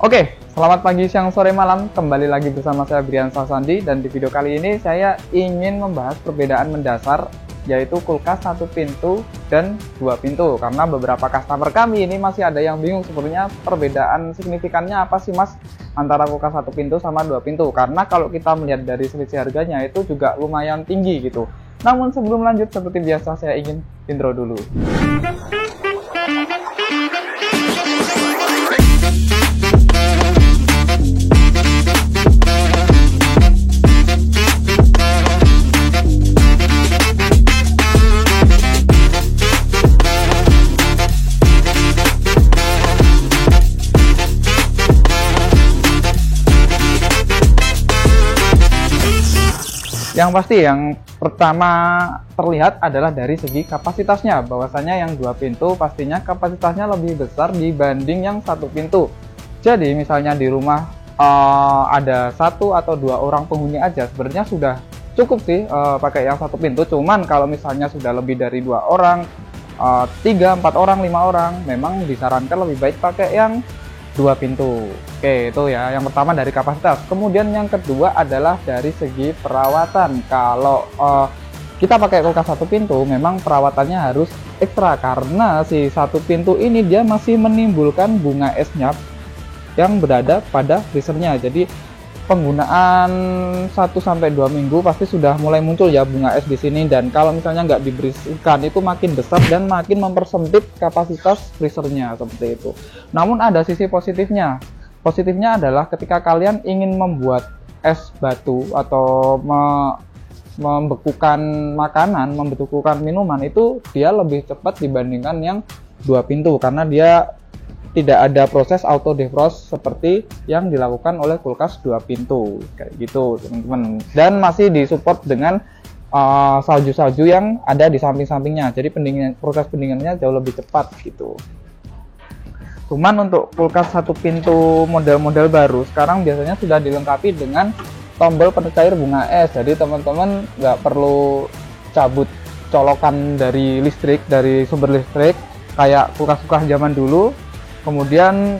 Oke, selamat pagi, siang, sore, malam. Kembali lagi bersama saya Brian Sasandi, dan di video kali ini saya ingin membahas perbedaan mendasar yaitu kulkas satu pintu dan dua pintu. Karena beberapa customer kami ini masih ada yang bingung sebenarnya perbedaan signifikannya apa sih Mas antara kulkas satu pintu sama dua pintu. Karena kalau kita melihat dari selisih harganya itu juga lumayan tinggi gitu. Namun sebelum lanjut, seperti biasa saya ingin intro dulu. Yang pasti yang pertama terlihat adalah dari segi kapasitasnya, bahwasanya yang dua pintu pastinya kapasitasnya lebih besar dibanding yang satu pintu. Jadi misalnya di rumah ada satu atau dua orang penghuni aja sebenarnya sudah cukup sih pakai yang satu pintu. Cuman kalau misalnya sudah lebih dari dua orang, 3, 4 orang, 5 orang, memang disarankan lebih baik pakai yang dua pintu. Oke, itu ya yang pertama dari kapasitas. Kemudian yang kedua adalah dari segi perawatan. Kalau kita pakai kulkas satu pintu, memang perawatannya harus ekstra karena si satu pintu ini dia masih menimbulkan bunga esnya yang berada pada freezernya. Jadi penggunaan 1-2 minggu pasti sudah mulai muncul ya bunga es di sini, dan kalau misalnya nggak dibersihkan itu makin besar dan makin mempersempit kapasitas freezernya seperti itu. Namun ada sisi positifnya. Positifnya adalah ketika kalian ingin membuat es batu atau membekukan makanan, membekukan minuman, itu dia lebih cepat dibandingkan yang dua pintu karena dia tidak ada proses auto defrost seperti yang dilakukan oleh kulkas dua pintu kayak gitu teman-teman, dan masih disupport dengan salju-salju yang ada di samping-sampingnya, jadi proses pendinginannya jauh lebih cepat gitu. Cuman untuk kulkas satu pintu model-model baru sekarang biasanya sudah dilengkapi dengan tombol pencair bunga es, jadi teman-teman nggak perlu cabut colokan dari listrik, dari sumber listrik kayak kulkas-kulkas zaman dulu, kemudian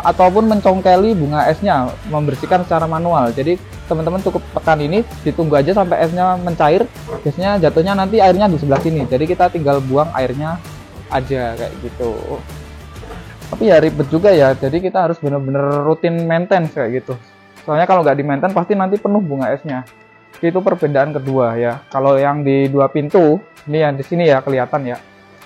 ataupun mencongkeli bunga esnya, membersihkan secara manual. Jadi teman-teman cukup tekan ini, ditunggu aja sampai esnya mencair. Biasanya jatuhnya nanti airnya di sebelah sini, jadi kita tinggal buang airnya aja kayak gitu. Tapi ya ribet juga ya, jadi kita harus bener-bener rutin maintenance kayak gitu. Soalnya kalau nggak di maintenance pasti nanti penuh bunga esnya. Itu perbedaan kedua ya. Kalau yang di dua pintu, ini yang di sini ya kelihatan ya.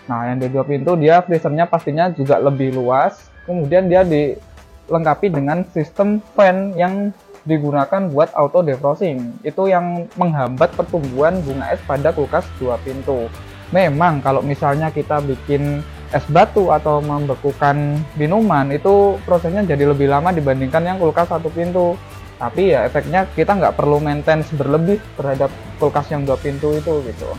Nah, yang di dua pintu dia freezernya pastinya juga lebih luas. Kemudian dia dilengkapi dengan sistem fan yang digunakan buat auto defrosting. Itu yang menghambat pertumbuhan bunga es pada kulkas dua pintu. Memang kalau misalnya kita bikin es batu atau membekukan minuman, itu prosesnya jadi lebih lama dibandingkan yang kulkas satu pintu. Tapi ya efeknya kita nggak perlu maintenance berlebih terhadap kulkas yang dua pintu itu gitu.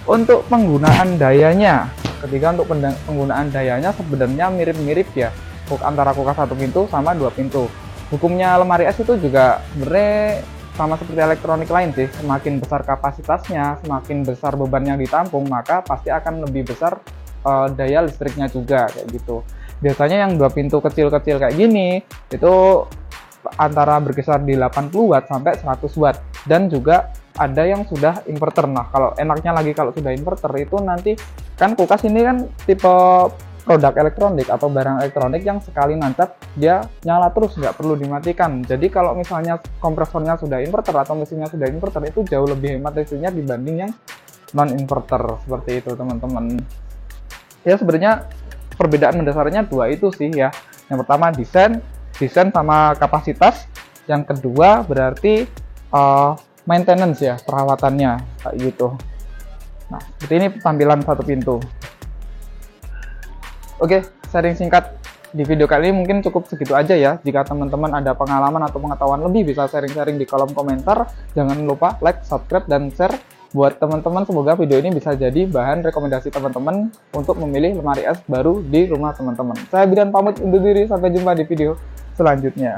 Untuk penggunaan dayanya, ketika untuk penggunaan dayanya sebenarnya mirip-mirip ya antara kulkas satu pintu sama dua pintu. Hukumnya lemari es itu juga sebenarnya sama seperti elektronik lain sih. Semakin besar kapasitasnya, semakin besar beban yang ditampung, maka pasti akan lebih besar daya listriknya juga kayak gitu. Biasanya yang dua pintu kecil-kecil kayak gini itu antara berkisar di 80 watt sampai 100 watt, dan juga ada yang sudah inverter. Nah, kalau enaknya lagi kalau sudah inverter itu nanti kan kulkas ini kan tipe produk elektronik atau barang elektronik yang sekali nancap dia nyala terus, nggak perlu dimatikan. Jadi kalau misalnya kompresornya sudah inverter atau mesinnya sudah inverter, itu jauh lebih hemat listriknya dibanding yang non inverter seperti itu teman-teman. Ya sebenarnya perbedaan mendasarnya dua itu sih ya. Yang pertama desain sama kapasitas. Yang kedua berarti maintenance ya, perawatannya kayak gitu. Nah, seperti ini tampilan satu pintu. Oke, sharing singkat di video kali ini mungkin cukup segitu aja ya. Jika teman-teman ada pengalaman atau pengetahuan lebih, bisa sharing-sharing di kolom komentar. Jangan lupa like, subscribe, dan share buat teman-teman. Semoga video ini bisa jadi bahan rekomendasi teman-teman untuk memilih lemari es baru di rumah teman-teman. Saya Brian pamit undur diri, sampai jumpa di video selanjutnya.